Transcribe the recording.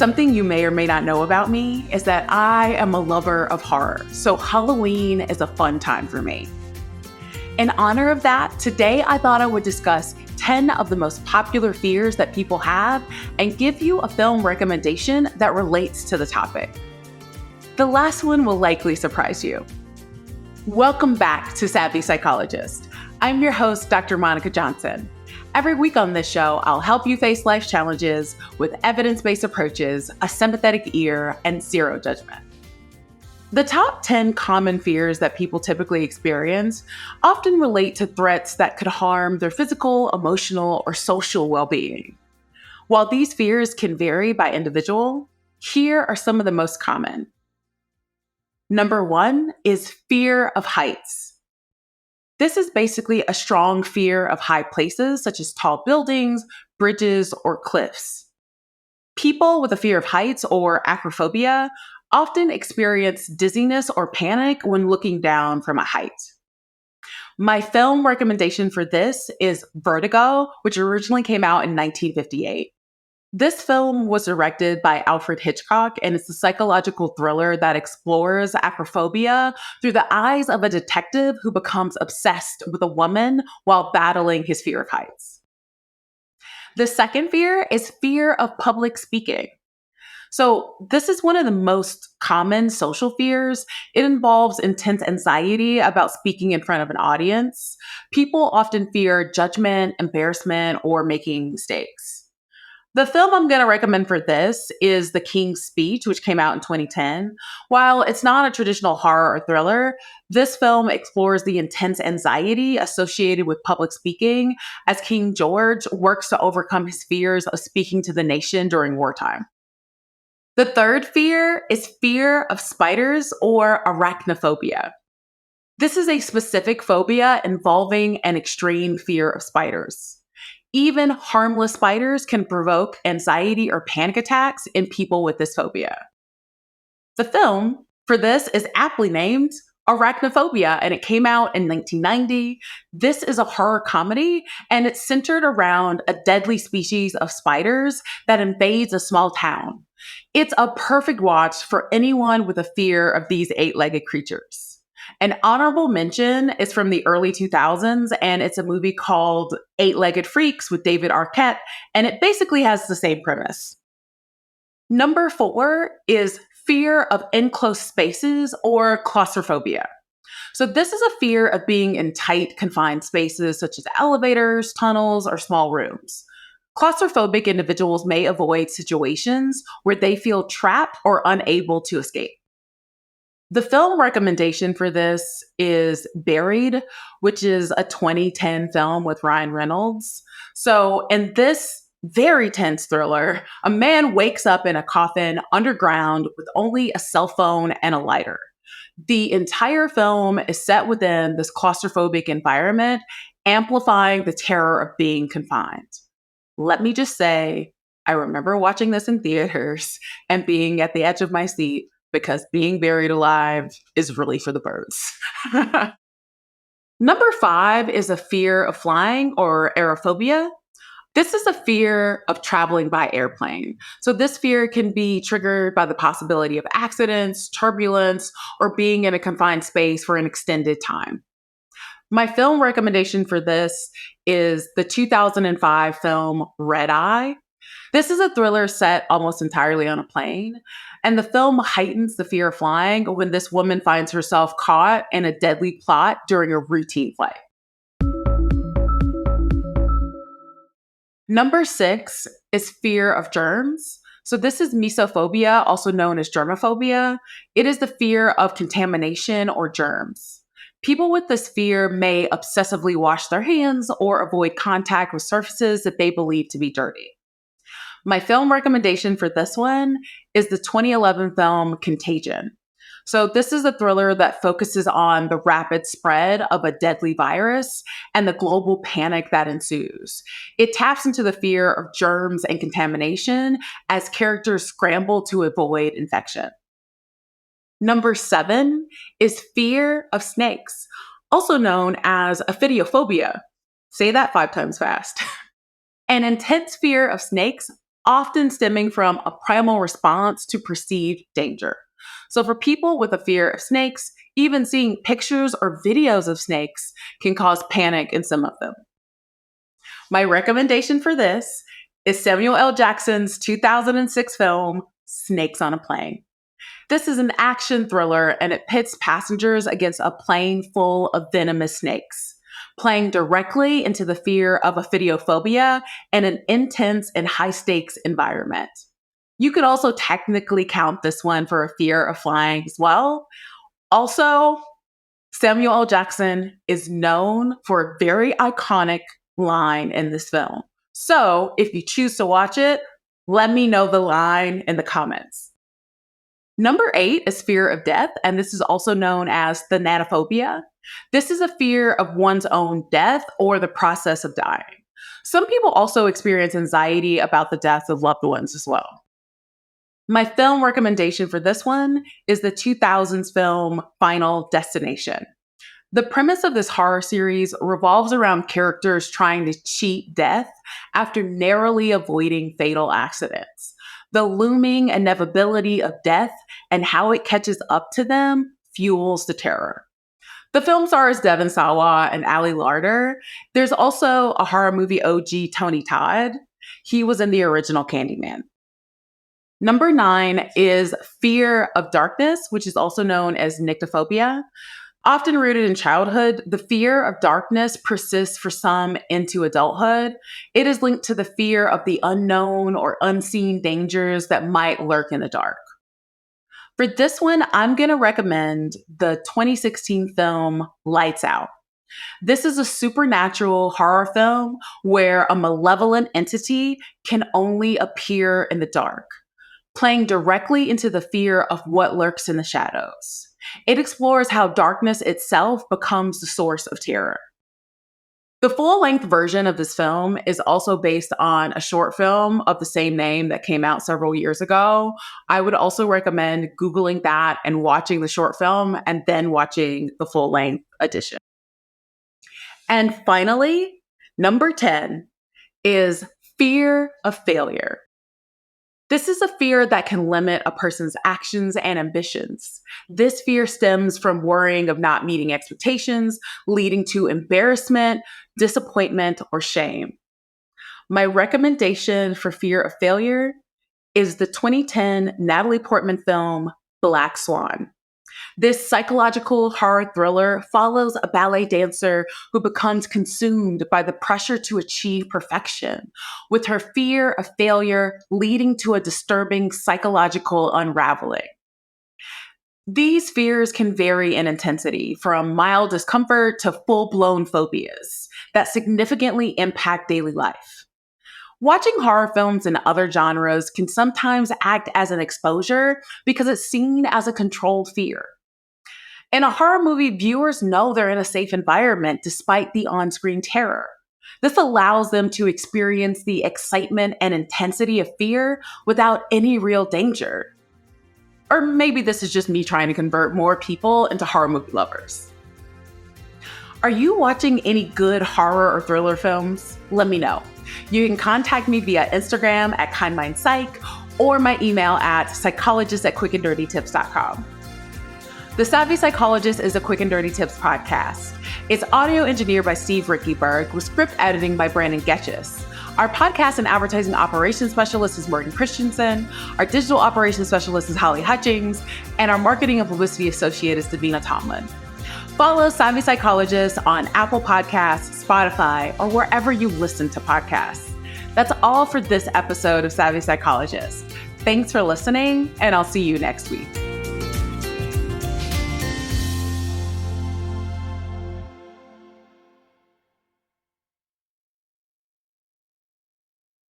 Something you may or may not know about me is that I am a lover of horror, so Halloween is a fun time for me. In honor of that, today I thought I would discuss 10 of the most popular fears that people have and give you a film recommendation that relates to the topic. The last one will likely surprise you. Welcome back to Savvy Psychologist. I'm your host, Dr. Monica Johnson. Every week on this show, I'll help you face life's challenges with evidence-based approaches, a sympathetic ear, and zero judgment. The top 10 common fears that people typically experience often relate to threats that could harm their physical, emotional, or social well-being. While these fears can vary by individual, here are some of the most common. Number 1 is fear of heights. This is basically a strong fear of high places, such as tall buildings, bridges, or cliffs. People with a fear of heights or acrophobia often experience dizziness or panic when looking down from a height. My film recommendation for this is Vertigo, which originally came out in 1958. This film was directed by Alfred Hitchcock, and it's a psychological thriller that explores acrophobia through the eyes of a detective who becomes obsessed with a woman while battling his fear of heights. The second fear is fear of public speaking. So this is one of the most common social fears. It involves intense anxiety about speaking in front of an audience. People often fear judgment, embarrassment, or making mistakes. The film I'm going to recommend for this is The King's Speech, which came out in 2010. While it's not a traditional horror or thriller, this film explores the intense anxiety associated with public speaking as King George works to overcome his fears of speaking to the nation during wartime. The third fear is fear of spiders or arachnophobia. This is a specific phobia involving an extreme fear of spiders. Even harmless spiders can provoke anxiety or panic attacks in people with this phobia. The film for this is aptly named Arachnophobia, and it came out in 1990. This is a horror comedy, and it's centered around a deadly species of spiders that invades a small town. It's a perfect watch for anyone with a fear of these eight-legged creatures. An honorable mention is from the early 2000s, and it's a movie called Eight-Legged Freaks with David Arquette, and it basically has the same premise. Number 4 is fear of enclosed spaces or claustrophobia. So this is a fear of being in tight, confined spaces such as elevators, tunnels, or small rooms. Claustrophobic individuals may avoid situations where they feel trapped or unable to escape. The film recommendation for this is Buried, which is a 2010 film with Ryan Reynolds. So in this very tense thriller, a man wakes up in a coffin underground with only a cell phone and a lighter. The entire film is set within this claustrophobic environment, amplifying the terror of being confined. Let me just say, I remember watching this in theaters and being at the edge of my seat because being buried alive is really for the birds. Number 5 is a fear of flying or aerophobia. This is a fear of traveling by airplane. So this fear can be triggered by the possibility of accidents, turbulence, or being in a confined space for an extended time. My film recommendation for this is the 2005 film Red Eye. This is a thriller set almost entirely on a plane, and the film heightens the fear of flying when this woman finds herself caught in a deadly plot during a routine flight. Number 6 is fear of germs. So this is mesophobia, also known as germophobia. It is the fear of contamination or germs. People with this fear may obsessively wash their hands or avoid contact with surfaces that they believe to be dirty. My film recommendation for this one is the 2011 film Contagion. So this is a thriller that focuses on the rapid spread of a deadly virus and the global panic that ensues. It taps into the fear of germs and contamination as characters scramble to avoid infection. Number 7 is fear of snakes, also known as ophidiophobia. Say that 5 times fast. An intense fear of snakes often stemming from a primal response to perceived danger. So for people with a fear of snakes, even seeing pictures or videos of snakes can cause panic in some of them. My recommendation for this is Samuel L. Jackson's 2006 film, Snakes on a Plane. This is an action thriller and it pits passengers against a plane full of venomous snakes, playing directly into the fear of ophidiophobia and an intense and high-stakes environment. You could also technically count this one for a fear of flying as well. Also, Samuel L. Jackson is known for a very iconic line in this film. So if you choose to watch it, let me know the line in the comments. Number 8 is fear of death, and this is also known as thanatophobia. This is a fear of one's own death or the process of dying. Some people also experience anxiety about the death of loved ones as well. My film recommendation for this one is the 2000s film Final Destination. The premise of this horror series revolves around characters trying to cheat death after narrowly avoiding fatal accidents. The looming inevitability of death and how it catches up to them fuels the terror. The film stars Devon Sawa and Ali Larter. There's also a horror movie OG, Tony Todd. He was in the original Candyman. Number 9 is fear of darkness, which is also known as nyctophobia. Often rooted in childhood, the fear of darkness persists for some into adulthood. It is linked to the fear of the unknown or unseen dangers that might lurk in the dark. For this one, I'm going to recommend the 2016 film Lights Out. This is a supernatural horror film where a malevolent entity can only appear in the dark, playing directly into the fear of what lurks in the shadows. It explores how darkness itself becomes the source of terror. The full-length version of this film is also based on a short film of the same name that came out several years ago. I would also recommend Googling that and watching the short film and then watching the full-length edition. And finally, number 10 is fear of failure. This is a fear that can limit a person's actions and ambitions. This fear stems from worrying of not meeting expectations, leading to embarrassment, disappointment, or shame. My recommendation for fear of failure is the 2010 Natalie Portman film, Black Swan. This psychological horror thriller follows a ballet dancer who becomes consumed by the pressure to achieve perfection, with her fear of failure leading to a disturbing psychological unraveling. These fears can vary in intensity, from mild discomfort to full-blown phobias that significantly impact daily life. Watching horror films in other genres can sometimes act as an exposure because it's seen as a controlled fear. In a horror movie, viewers know they're in a safe environment despite the on-screen terror. This allows them to experience the excitement and intensity of fear without any real danger. Or maybe this is just me trying to convert more people into horror movie lovers. Are you watching any good horror or thriller films? Let me know. You can contact me via Instagram at KindMindPsych or my email at psychologist@quickanddirtytips.com. The Savvy Psychologist is a Quick and Dirty Tips podcast. It's audio engineered by Steve Rickyberg with script editing by Brandon Getchis. Our podcast and advertising operations specialist is Morgan Christensen. Our digital operations specialist is Holly Hutchings. And our marketing and publicity associate is Davina Tomlin. Follow Savvy Psychologist on Apple Podcasts, Spotify, or wherever you listen to podcasts. That's all for this episode of Savvy Psychologist. Thanks for listening, and I'll see you next week.